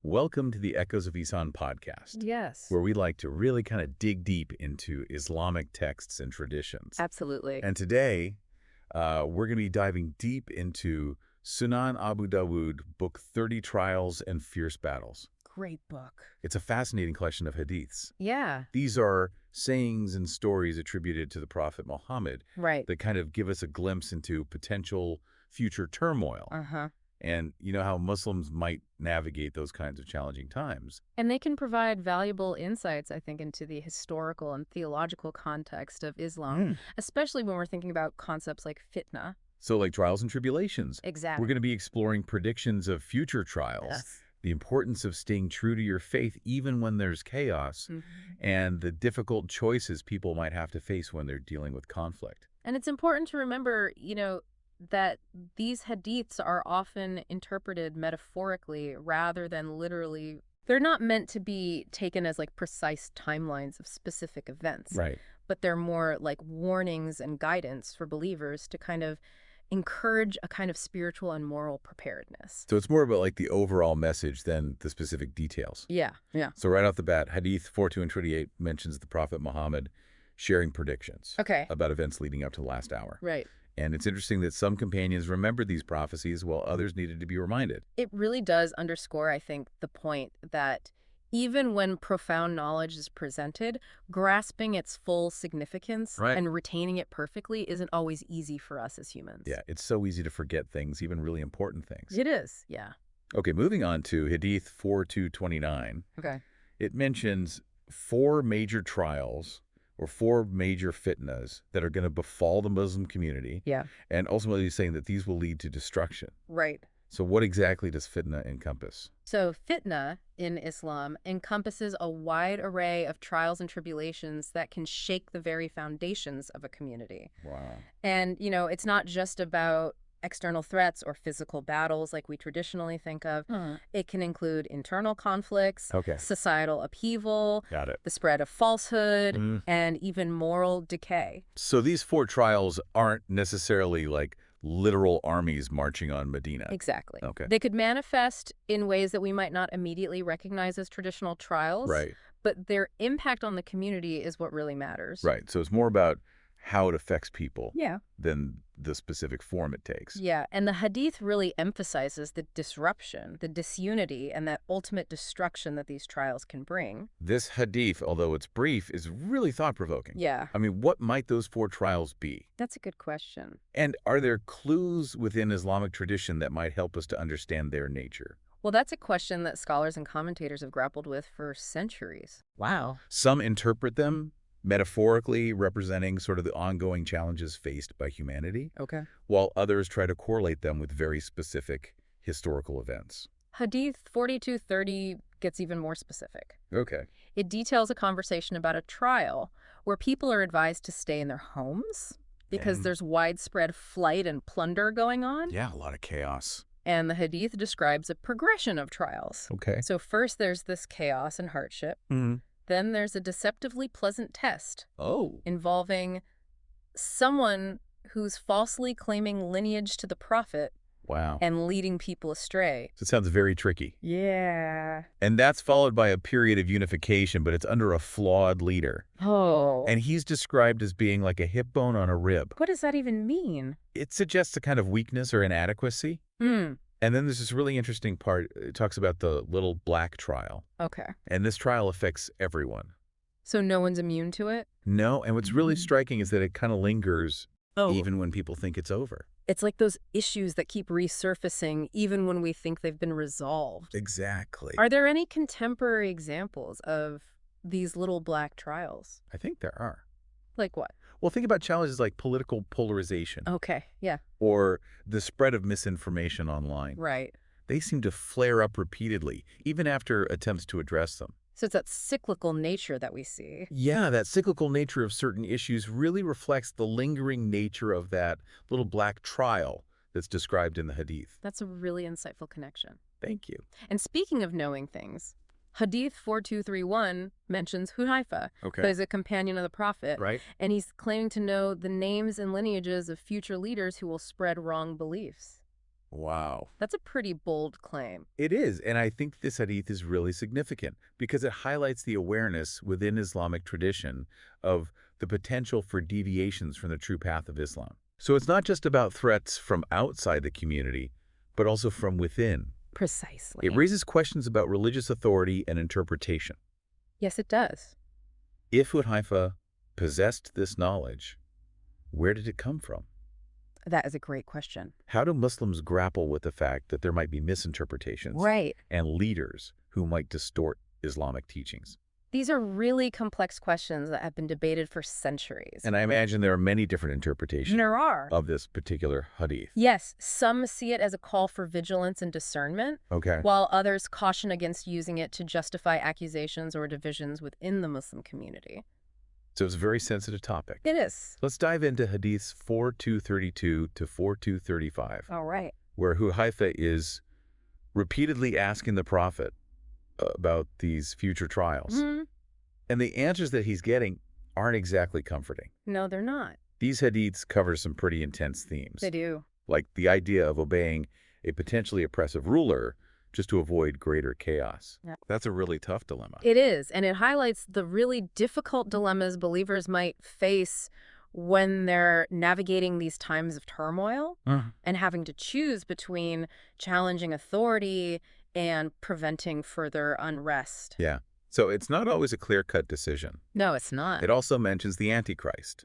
Welcome to the Echoes of Ihsan podcast, Yes, where we like to really kind of dig deep into Islamic texts and traditions. absolutely. And today, we're going to be diving deep into Sunan Abu Dawud, Book 30 Trials and Fierce Battles. Great book. It's a fascinating collection of hadiths. Yeah, These are sayings and stories attributed to the Prophet Muhammad right. that kind of give us a glimpse into potential future turmoil. Uh-huh. And you know how Muslims might navigate those kinds of challenging times. And they can provide valuable insights, I think, into the historical and theological context of Islam, especially when we're thinking about concepts like fitna. So like trials and tribulations, Exactly. we're going to be exploring predictions of future trials, Yes. the importance of staying true to your faith even when there's chaos, Mhm. and the difficult choices people might have to face when they're dealing with conflict. And it's important to remember, that these hadiths are often interpreted metaphorically rather than literally. They're not meant to be taken as like precise timelines of specific events. Right. But they're more like warnings and guidance for believers to kind of encourage a kind of spiritual and moral preparedness. So it's more about like the overall message than the specific details. Yeah, yeah. So right off the bat, Hadith 42 and 28 mentions the Prophet Muhammad sharing predictions Okay. about events leading up to the last hour. Right. And it's interesting that some companions remembered these prophecies while others needed to be reminded. It really does underscore, I think, the point that even when profound knowledge is presented, grasping its full significance Right. and retaining it perfectly isn't always easy for us as humans. Yeah, it's so easy to forget things, even really important things. It is, yeah. Okay, moving on to Hadith 4229. Okay. It mentions four major trials or four major fitnas that are going to befall the Muslim community, Yeah. and ultimately saying that these will lead to destruction. Right. So what exactly does fitna encompass? So fitna in Islam encompasses a wide array of trials and tribulations that can shake the very foundations of a community. Wow. And, it's not just about external threats or physical battles like we traditionally think of. It can include internal conflicts, Okay. societal upheaval, Got it. the spread of falsehood, and even moral decay. So these four trials aren't necessarily like literal armies marching on Medina. Exactly. Okay. They could manifest in ways that we might not immediately recognize as traditional trials. Right. But their impact on the community is what really matters. Right. So it's more about how it affects people Yeah. than the specific form it takes. Yeah, and the hadith really emphasizes the disruption, the disunity, and that ultimate destruction that these trials can bring. This hadith, although it's brief, is really thought-provoking. Yeah, I mean, what might those four trials be? that's a good question. And are there clues within Islamic tradition that might help us to understand their nature? Well, that's a question that scholars and commentators have grappled with for centuries. Wow. Some interpret them metaphorically representing sort of the ongoing challenges faced by humanity, Okay. while others try to correlate them with very specific historical events. Hadith 4230 gets even more specific. Okay. It details a conversation about a trial where people are advised to stay in their homes because And- there's widespread flight and plunder going on. Yeah, a lot of chaos. And the hadith describes a progression of trials. Okay. So first there's this chaos and hardship. Then there's a deceptively pleasant test Oh. involving someone who's falsely claiming lineage to the prophet Wow. and leading people astray. So it sounds very tricky. Yeah. And that's followed by a period of unification, but it's under a flawed leader. Oh. And he's described as being like a hip bone on a rib. What does that even mean? It suggests a kind of weakness or inadequacy. And then there's this really interesting part. It talks about the little black trial. Okay. And this trial affects everyone. So no one's immune to it? No, and what's really striking is that it kind of lingers Oh. even when people think it's over. It's like those issues that keep resurfacing even when we think they've been resolved. Exactly. Are there any contemporary examples of these little black trials? I think there are. Like what? Well, think about challenges like political polarization Okay. Yeah. or the spread of misinformation online. Right. They seem to flare up repeatedly, even after attempts to address them. So it's that cyclical nature that we see. Yeah, that cyclical nature of certain issues really reflects the lingering nature of that little black trial that's described in the Hadith. That's a really insightful connection. Thank you. And speaking of knowing things, Hadith 4231 mentions Hudhaifa, who is a companion of the Prophet, Right? and he's claiming to know the names and lineages of future leaders who will spread wrong beliefs. Wow. That's a pretty bold claim. It is, and I think this hadith is really significant because it highlights the awareness within Islamic tradition of the potential for deviations from the true path of Islam. So it's not just about threats from outside the community, but also from within. It Precisely. raises questions about religious authority and interpretation. Yes, it does. If Hudhaifa possessed this knowledge, where did it come from? That is a great question. How do Muslims grapple with the fact that there might be misinterpretations Right. and leaders who might distort Islamic teachings? These are really complex questions that have been debated for centuries. And I imagine there are many different interpretations There are. of this particular hadith. Yes, some see it as a call for vigilance and discernment, Okay. while others caution against using it to justify accusations or divisions within the Muslim community. So it's a very sensitive topic. It is. Let's dive into hadiths 4232 to 4235, All right. where Hudhaifa is repeatedly asking the Prophet about these future trials. Hmm. And the answers that he's getting aren't exactly comforting. No, they're not. These hadiths cover some pretty intense themes, They do. like the idea of obeying a potentially oppressive ruler just to avoid greater chaos. Yeah. That's a really tough dilemma. It is, and it highlights the really difficult dilemmas believers might face when they're navigating these times of turmoil and having to choose between challenging authority and preventing further unrest. Yeah. So it's not always a clear-cut decision. No, it's not. It also mentions the Antichrist,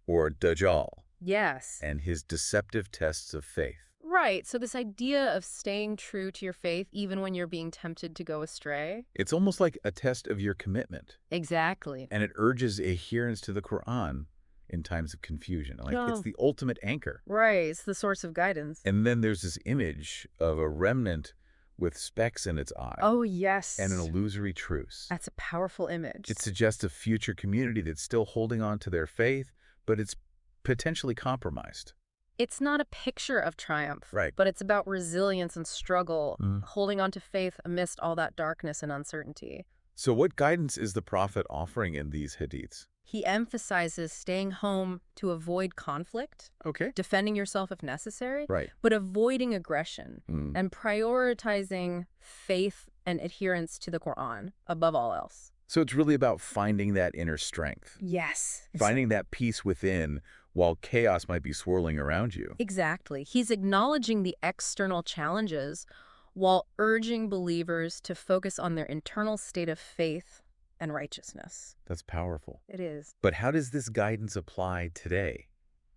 or Dajjal, Yes. and his deceptive tests of faith. Right. So this idea of staying true to your faith even when you're being tempted to go astray. It's almost like a test of your commitment, Exactly. and it urges adherence to the Quran in times of confusion. Like, it's Oh. the ultimate anchor. Right. It's the source of guidance. And then there's this image of a remnant with specks in its eye Oh, yes. and an illusory truce. That's a powerful image. It suggests a future community that's still holding on to their faith, but it's potentially compromised. It's not a picture of triumph, Right. but it's about resilience and struggle, Mm. holding on to faith amidst all that darkness and uncertainty. So what guidance is the Prophet offering in these hadiths? He emphasizes staying home to avoid conflict, Okay. defending yourself if necessary, Right. but avoiding aggression Mm. and prioritizing faith and adherence to the Quran above all else. So it's really about finding that inner strength, Yes. finding that peace within while chaos might be swirling around you. Exactly. He's acknowledging the external challenges while urging believers to focus on their internal state of faith and righteousness. That's powerful. It is. But how does this guidance apply today?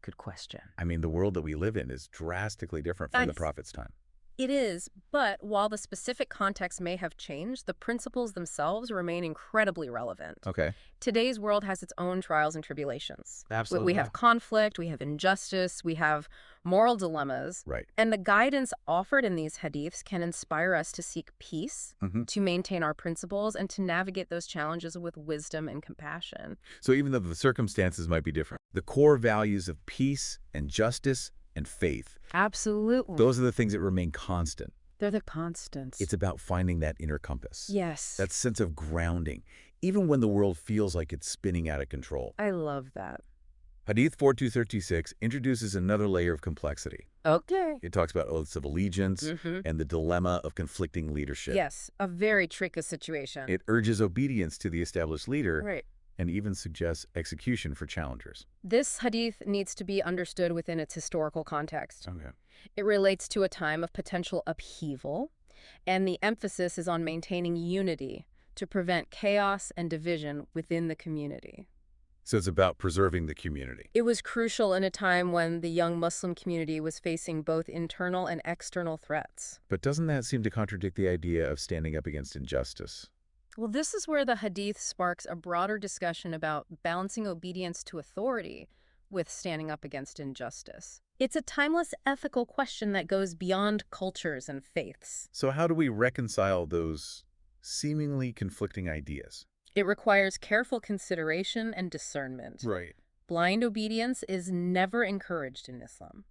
Good question. I mean, the world that we live in is drastically different from the Nice. Prophet's time. It is, but while the specific context may have changed, the principles themselves remain incredibly relevant. Okay. Today's world has its own trials and tribulations. Absolutely. We have conflict, we have injustice, we have moral dilemmas. Right. And the guidance offered in these hadiths can inspire us to seek peace, Mhm. to maintain our principles, and to navigate those challenges with wisdom and compassion. So even though the circumstances might be different, the core values of peace and justice and faith, Absolutely. those are the things that remain constant. They're the constants. It's about finding that inner compass. Yes. That sense of grounding, even when the world feels like it's spinning out of control. I love that. Hadith 4236 introduces another layer of complexity. Okay. It talks about oaths of allegiance Mm-hmm. and the dilemma of conflicting leadership. Yes, a very tricky situation. It urges obedience to the established leader Right. and even suggests execution for challengers. This hadith needs to be understood within its historical context. Okay. It relates to a time of potential upheaval, and the emphasis is on maintaining unity to prevent chaos and division within the community. So it's about preserving the community. It was crucial in a time when the young Muslim community was facing both internal and external threats. But doesn't that seem to contradict the idea of standing up against injustice? Well, this is where the hadith sparks a broader discussion about balancing obedience to authority with standing up against injustice. It's a timeless ethical question that goes beyond cultures and faiths. So how do we reconcile those seemingly conflicting ideas? It requires careful consideration and discernment. Right. Blind obedience is never encouraged in Islam.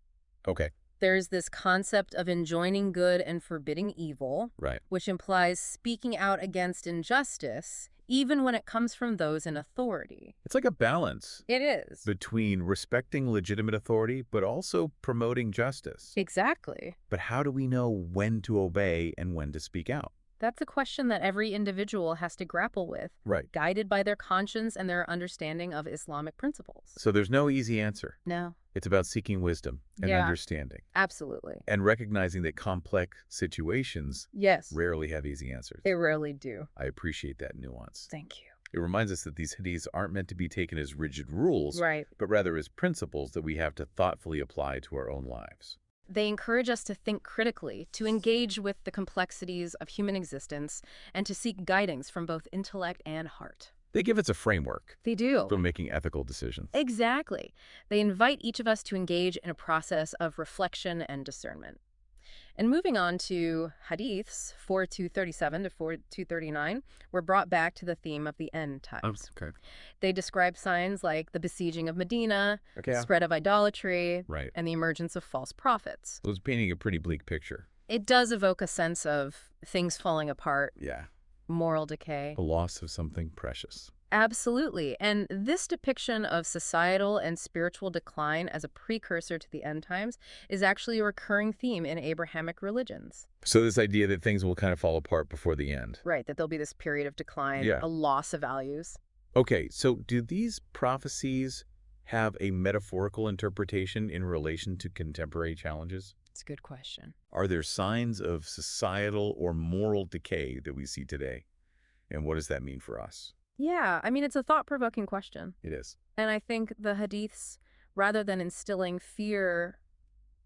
Okay. There's this concept of enjoining good and forbidding evil, Right. which implies speaking out against injustice, even when it comes from those in authority. It's like a balance It is. between respecting legitimate authority, but also promoting justice. Exactly. But how do we know when to obey and when to speak out? That's a question that every individual has to grapple with, Right. guided by their conscience and their understanding of Islamic principles. So there's no easy answer. No. It's about seeking wisdom and Yeah. understanding Absolutely. and recognizing that complex situations Yes. rarely have easy answers. They rarely do. I appreciate that nuance. Thank you. It reminds us that these hadiths aren't meant to be taken as rigid rules, Right. but rather as principles that we have to thoughtfully apply to our own lives. They encourage us to think critically, to engage with the complexities of human existence, and to seek guidance from both intellect and heart. They give us a framework They do. for making ethical decisions. Exactly. They invite each of us to engage in a process of reflection and discernment. And moving on to Hadiths 4237 to 4239, we're brought back to the theme of the end times. Okay. They describe signs like the besieging of Medina, Okay. spread of idolatry, Right. and the emergence of false prophets. So it's painting a pretty bleak picture. It does evoke a sense of things falling apart, Yeah. moral decay. The loss of something precious. Absolutely. And this depiction of societal and spiritual decline as a precursor to the end times is actually a recurring theme in Abrahamic religions. So this idea that things will kind of fall apart before the end. Right, that there'll be this period of decline, Yeah. a loss of values. Okay, so do these prophecies have a metaphorical interpretation in relation to contemporary challenges? It's a good question. Are there signs of societal or moral decay that we see today? And what does that mean for us? Yeah, I mean, it's a thought-provoking question. It is. And I think the hadiths, rather than instilling fear,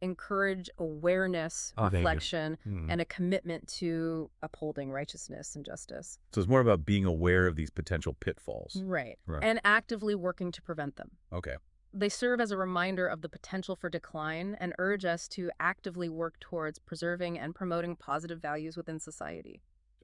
encourage awareness, Oh, thank you. reflection, Hmm. and a commitment to upholding righteousness and justice. So it's more about being aware of these potential pitfalls. Right. Right. And actively working to prevent them. Okay. They serve as a reminder of the potential for decline and urge us to actively work towards preserving and promoting positive values within society.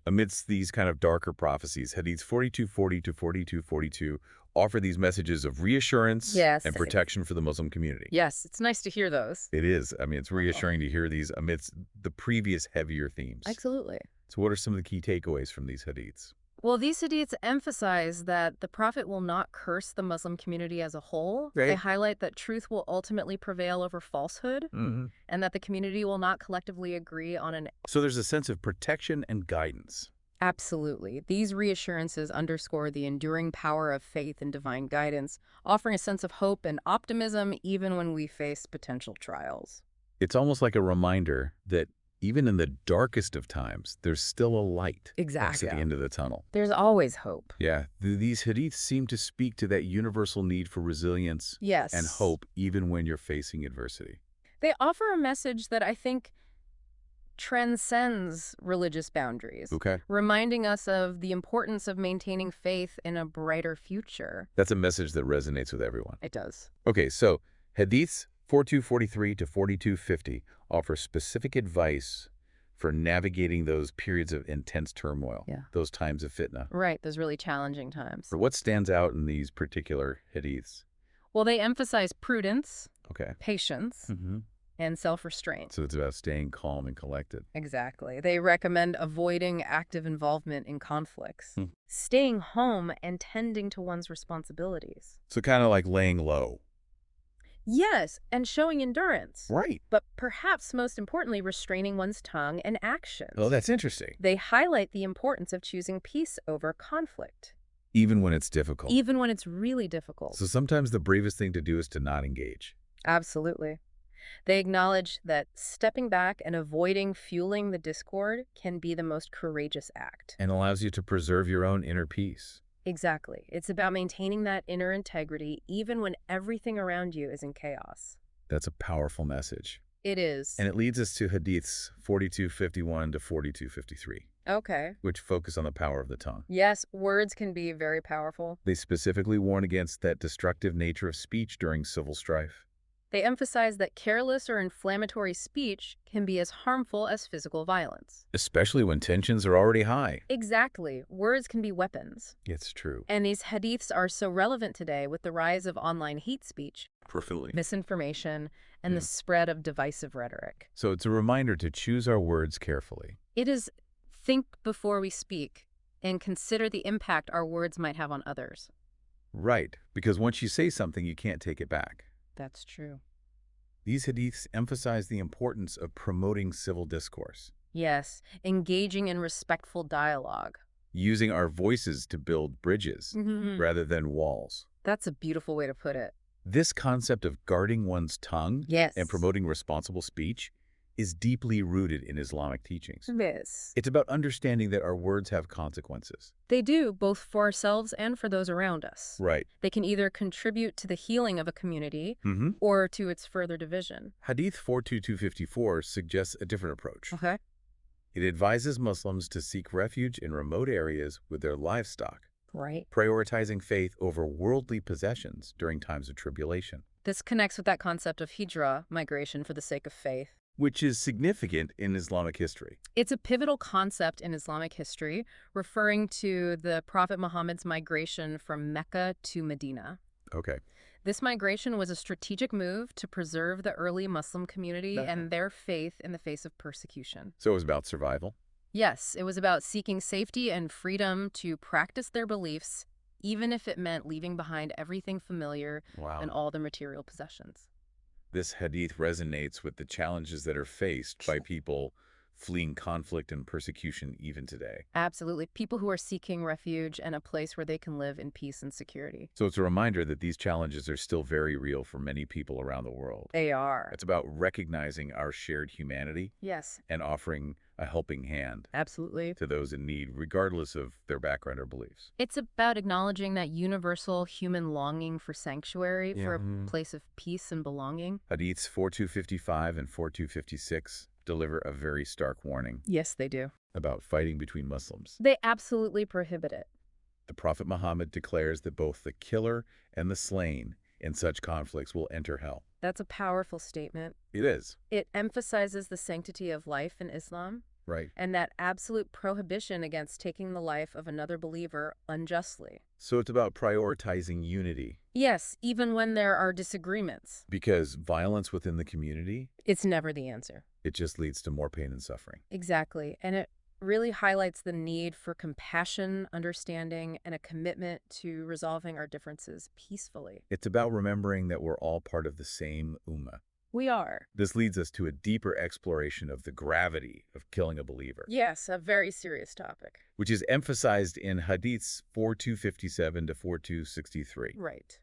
Amidst these kind of darker prophecies, Hadiths 4240 to 4242 offer these messages of reassurance Yes. and protection for the Muslim community. Yes, it's nice to hear those. It is. I mean, it's reassuring to hear these amidst the previous heavier themes. Absolutely. So what are some of the key takeaways from these hadiths? Well, these hadiths emphasize that the Prophet will not curse the Muslim community as a whole. They Right. highlight that truth will ultimately prevail over falsehood, Mm-hmm. and that the community will not collectively agree on an... So there's a sense of protection and guidance. Absolutely. These reassurances underscore the enduring power of faith and divine guidance, offering a sense of hope and optimism even when we face potential trials. It's almost like a reminder that even in the darkest of times, there's still a light Exactly. at the end of the tunnel. There's always hope. Yeah, these hadiths seem to speak to that universal need for resilience Yes. and hope even when you're facing adversity. They offer a message that I think transcends religious boundaries, Okay. reminding us of the importance of maintaining faith in a brighter future. That's a message that resonates with everyone. It does. Okay, so hadiths 4243 to 4250 offer specific advice for navigating those periods of intense turmoil, Yeah. those times of fitna. Right, those really challenging times. Or what stands out in these particular hadiths? Well, they emphasize prudence, Okay. patience, Mm-hmm. and self-restraint. So it's about staying calm and collected. Exactly. They recommend avoiding active involvement in conflicts, Hmm. staying home and tending to one's responsibilities. So kind of like laying low. Yes, and showing endurance. Right. But perhaps most importantly, restraining one's tongue and actions. Oh, that's interesting. They highlight the importance of choosing peace over conflict, Even when it's difficult. even when it's really difficult. So sometimes the bravest thing to do is to not engage. Absolutely. They acknowledge that stepping back and avoiding fueling the discord can be the most courageous act. And allows you to preserve your own inner peace. Exactly. It's about maintaining that inner integrity even when everything around you is in chaos. That's a powerful message. It is. And it leads us to hadiths 4251 to 4253, Okay. which focus on the power of the tongue. Yes, words can be very powerful. They specifically warn against that destructive nature of speech during civil strife. They emphasize that careless or inflammatory speech can be as harmful as physical violence. Especially when tensions are already high. Exactly. Words can be weapons. It's true. And these hadiths are so relevant today with the rise of online hate speech. Fulfilling. misinformation, and the spread of divisive rhetoric. So it's a reminder to choose our words carefully. It is think before we speak and consider the impact our words might have on others. Right, because once you say something, you can't take it back. That's true. These hadiths emphasize the importance of promoting civil discourse, Yes, engaging in respectful dialogue. using our voices to build bridges rather than walls. That's a beautiful way to put it. This concept of guarding one's tongue Yes. and promoting responsible speech is deeply rooted in Islamic teachings. Yes. It's about understanding that our words have consequences. They do, both for ourselves and for those around us. Right. They can either contribute to the healing of a community or to its further division. Hadith 42254 suggests a different approach. Okay. It advises Muslims to seek refuge in remote areas with their livestock, Right. prioritizing faith over worldly possessions during times of tribulation, This connects with that concept of hijrah, migration for the sake of faith. which is significant in Islamic history. It's a pivotal concept in Islamic history, referring to the Prophet Muhammad's migration from Mecca to Medina. Okay. This migration was a strategic move to preserve the early Muslim community and their faith in the face of persecution. So it was about survival. Yes, it was about seeking safety and freedom to practice their beliefs, even if it meant leaving behind everything familiar Wow. and all their material possessions. This hadith resonates with the challenges that are faced by people fleeing conflict and persecution even today. Absolutely. People who are seeking refuge and a place where they can live in peace and security. So it's a reminder that these challenges are still very real for many people around the world. They are. It's about recognizing our shared humanity Yes, and offering a helping hand absolutely. to those in need, regardless of their background or beliefs. It's about acknowledging that universal human longing for sanctuary, for a place of peace and belonging. Hadiths 4255 and 4256 deliver a very stark warning Yes, they do. about fighting between Muslims. They absolutely prohibit it. The Prophet Muhammad declares that both the killer and the slain in such conflicts will enter hell. That's a powerful statement. It is. It emphasizes the sanctity of life in Islam Right. and that absolute prohibition against taking the life of another believer unjustly. So it's about prioritizing unity, Yes, even when there are disagreements, because violence within the community, it's never the answer. it just leads to more pain and suffering. Exactly. And it really highlights the need for compassion, understanding, and a commitment to resolving our differences peacefully. It's about remembering that we're all part of the same ummah. We are. This leads us to a deeper exploration of the gravity of killing a believer, Yes, a very serious topic. which is emphasized in Hadiths 4257 to 4263. Right.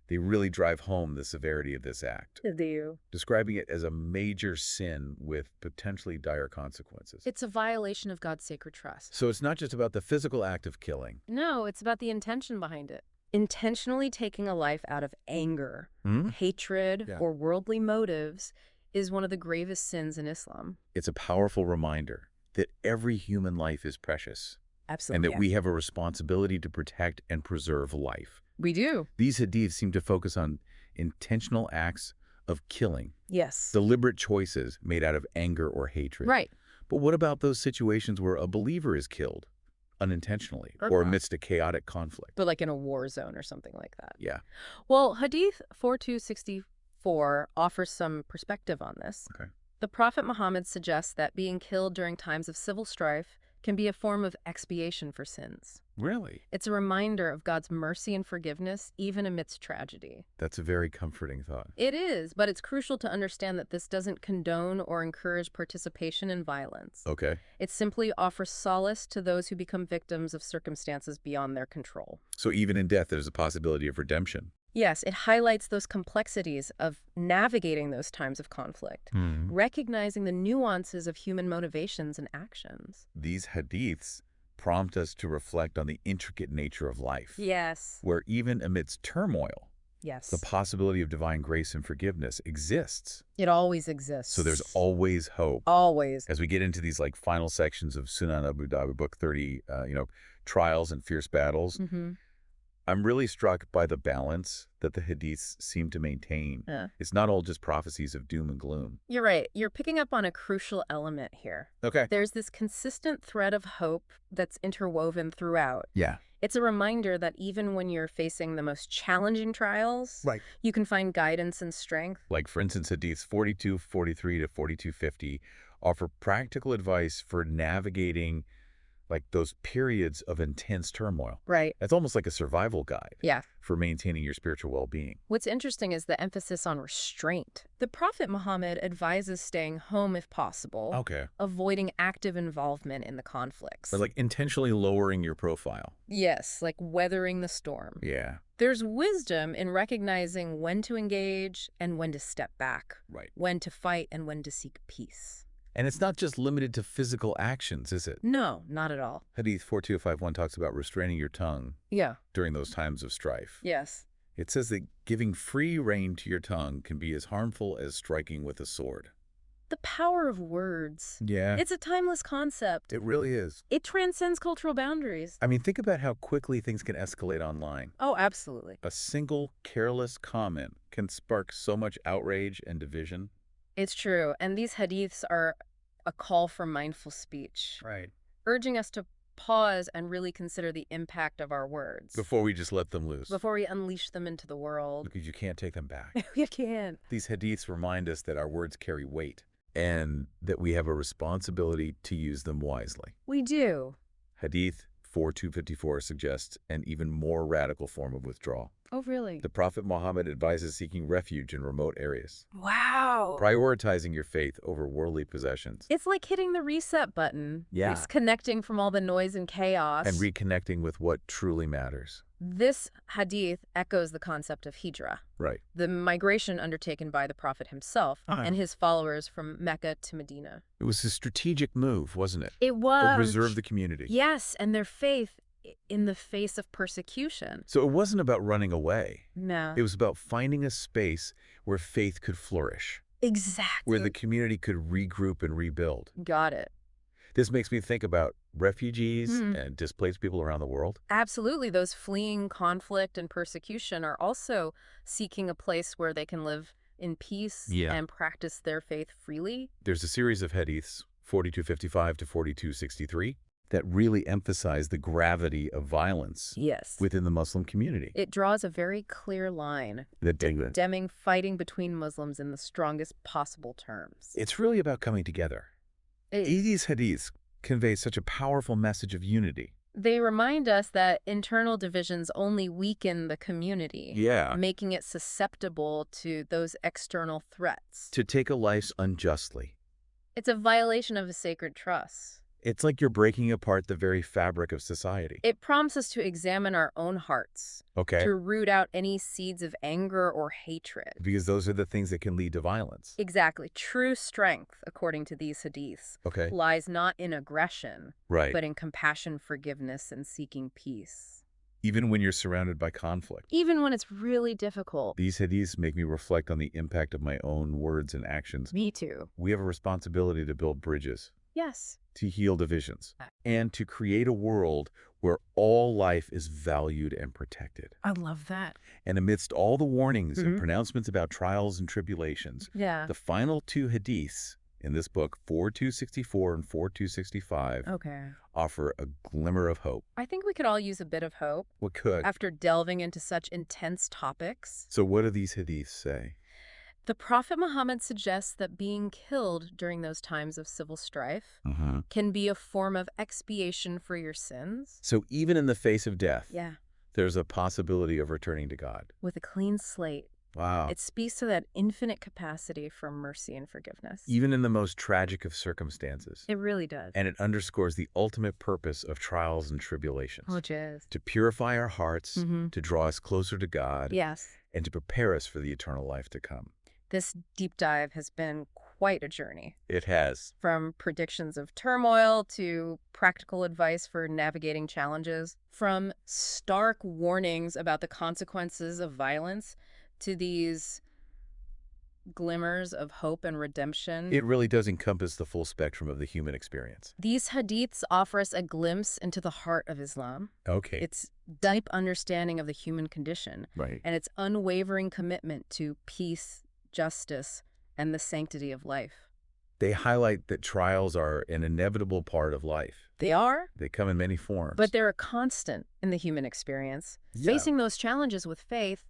They really drive home the severity of this act, Do you? describing it as a major sin with potentially dire consequences. It's a violation of God's sacred trust. So it's not just about the physical act of killing. No, it's about the intention behind it. Intentionally taking a life out of anger, hatred, Yeah. or worldly motives is one of the gravest sins in Islam. It's a powerful reminder that every human life is precious Absolutely. and that we have a responsibility to protect and preserve life. We do. These hadiths seem to focus on intentional acts of killing, Yes. deliberate choices made out of anger or hatred. Right. But what about those situations where a believer is killed unintentionally or amidst a chaotic conflict? But like in a war zone or something like that. Yeah. Well, Hadith 4264 offers some perspective on this. Okay. The Prophet Muhammad suggests that being killed during times of civil strife can be a form of expiation for sins. Really? It's a reminder of God's mercy and forgiveness, even amidst tragedy. That's a very comforting thought. It is, but it's crucial to understand that this doesn't condone or encourage participation in violence. Okay. It simply offers solace to those who become victims of circumstances beyond their control. So even in death, there's a possibility of redemption. Yes, it highlights those complexities of navigating those times of conflict, recognizing the nuances of human motivations and actions. These hadiths prompt us to reflect on the intricate nature of life, Yes. where even amidst turmoil, Yes. the possibility of divine grace and forgiveness exists. It always exists. So there's always hope. always. As we get into these like final sections of Sunan Abu Dawud, book 30, trials and fierce battles, I'm really struck by the balance that the hadiths seem to maintain. Yeah. It's not all just prophecies of doom and gloom. You're right. You're picking up on a crucial element here. Okay. There's this consistent thread of hope that's interwoven throughout. Yeah. It's a reminder that even when you're facing the most challenging trials, Right. you can find guidance and strength. Like, for instance, hadiths 4243 to 4250 offer practical advice for navigating like those periods of intense turmoil. Right. It's almost like a survival guide Yeah. for maintaining your spiritual well-being. What's interesting is the emphasis on restraint. The Prophet Muhammad advises staying home if possible, Okay. avoiding active involvement in the conflicts. But like intentionally lowering your profile. Yes, like weathering the storm. Yeah. There's wisdom in recognizing when to engage and when to step back, Right. when to fight and when to seek peace. And it's not just limited to physical actions, is it? No, not at all. Hadith 4251 talks about restraining your tongue Yeah. during those times of strife. Yes. It says that giving free rein to your tongue can be as harmful as striking with a sword. The power of words. Yeah. It's a timeless concept. It really is. It transcends cultural boundaries. I mean, think about how quickly things can escalate online. Oh, absolutely. A single careless comment can spark so much outrage and division. It's true. And these hadiths are a call for mindful speech, Right. urging us to pause and really consider the impact of our words Before we just let them loose. before we unleash them into the world. Because you can't take them back. You can't. These hadiths remind us that our words carry weight and that we have a responsibility to use them wisely. We do. Hadith 4254 suggests an even more radical form of withdrawal. Oh, really? The Prophet Muhammad advises seeking refuge in remote areas, Wow. prioritizing your faith over worldly possessions, It's like hitting the reset button. Yeah. Disconnecting from all the noise and chaos. and reconnecting with what truly matters. This hadith echoes the concept of hijrah, Right. the migration undertaken by the Prophet himself and his followers from Mecca to Medina. It was a strategic move, wasn't it? It To was. preserve the community. Yes, and their faith in the face of persecution. So it wasn't about running away. No. It was about finding a space where faith could flourish, Exactly. where the community could regroup and rebuild. Got it. This makes me think about refugees Mhm. and displaced people around the world. Absolutely. Those fleeing conflict and persecution are also seeking a place where they can live in peace Yeah. and practice their faith freely. There's a series of hadiths, 4255 to 4263, that really emphasize the gravity of violence Yes. within the Muslim community. It draws a very clear line, condemning fighting between Muslims in the strongest possible terms. It's really about coming together. These hadiths convey such a powerful message of unity. They remind us that internal divisions only weaken the community, Yeah. making it susceptible to those external threats. To take a life unjustly. It's a violation of a sacred trust. It's like you're breaking apart the very fabric of society. It prompts us to examine our own hearts, Okay? to root out any seeds of anger or hatred. Because those are the things that can lead to violence. Exactly. True strength, according to these hadiths, Okay? lies not in aggression, Right. but in compassion, forgiveness, and seeking peace. Even when you're surrounded by conflict. Even when it's really difficult. These hadiths make me reflect on the impact of my own words and actions. Me too. We have a responsibility to build bridges, Yes. to heal divisions, and to create a world where all life is valued and protected. I love that. And amidst all the warnings and pronouncements about trials and tribulations, Yeah. the final two hadiths in this book, 4264 and 4265, Okay. offer a glimmer of hope. I think we could all use a bit of hope What could? after delving into such intense topics. So what do these hadiths say? The Prophet Muhammad suggests that being killed during those times of civil strife can be a form of expiation for your sins. So even in the face of death, Yeah. there's a possibility of returning to God. With a clean slate. Wow. It speaks to that infinite capacity for mercy and forgiveness. Even in the most tragic of circumstances. It really does. And it underscores the ultimate purpose of trials and tribulations. Which is. To purify our hearts, Mhm. to draw us closer to God, Yes. and to prepare us for the eternal life to come. This deep dive has been quite a journey. It has. From predictions of turmoil to practical advice for navigating challenges, from stark warnings about the consequences of violence to these glimmers of hope and redemption. It really does encompass the full spectrum of the human experience. These hadiths offer us a glimpse into the heart of Islam, Okay. its deep understanding of the human condition, Right. and its unwavering commitment to peace, justice, and the sanctity of life. They highlight that trials are an inevitable part of life. They are, They come in many forms. but they're a constant in the human experience. Facing those challenges with faith,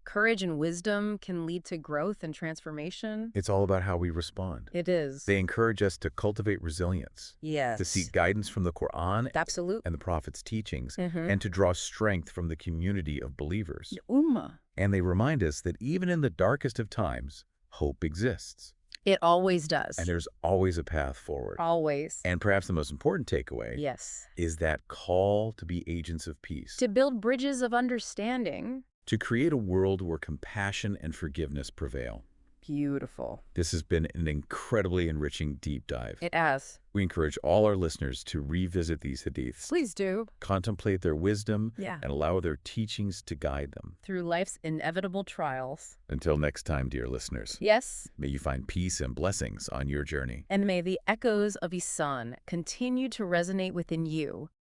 courage and wisdom can lead to growth and transformation. It's all about how we respond. It is. They encourage us to cultivate resilience, Yes. to seek guidance from the Quran Absolute. and the Prophet's teachings, Mhm. and to draw strength from the community of believers. Ummah. And they remind us that even in the darkest of times, hope exists. It always does. And there's always a path forward. Always. And perhaps the most important takeaway Yes. is that call to be agents of peace, To build bridges of understanding. to create a world where compassion and forgiveness prevail. Beautiful. This has been an incredibly enriching deep dive. It has. We encourage all our listeners to revisit these hadiths, Please do. contemplate their wisdom, Yeah. and allow their teachings to guide them. Through life's inevitable trials. Until next time, dear listeners, Yes. may you find peace and blessings on your journey. And may the echoes of Ihsan continue to resonate within you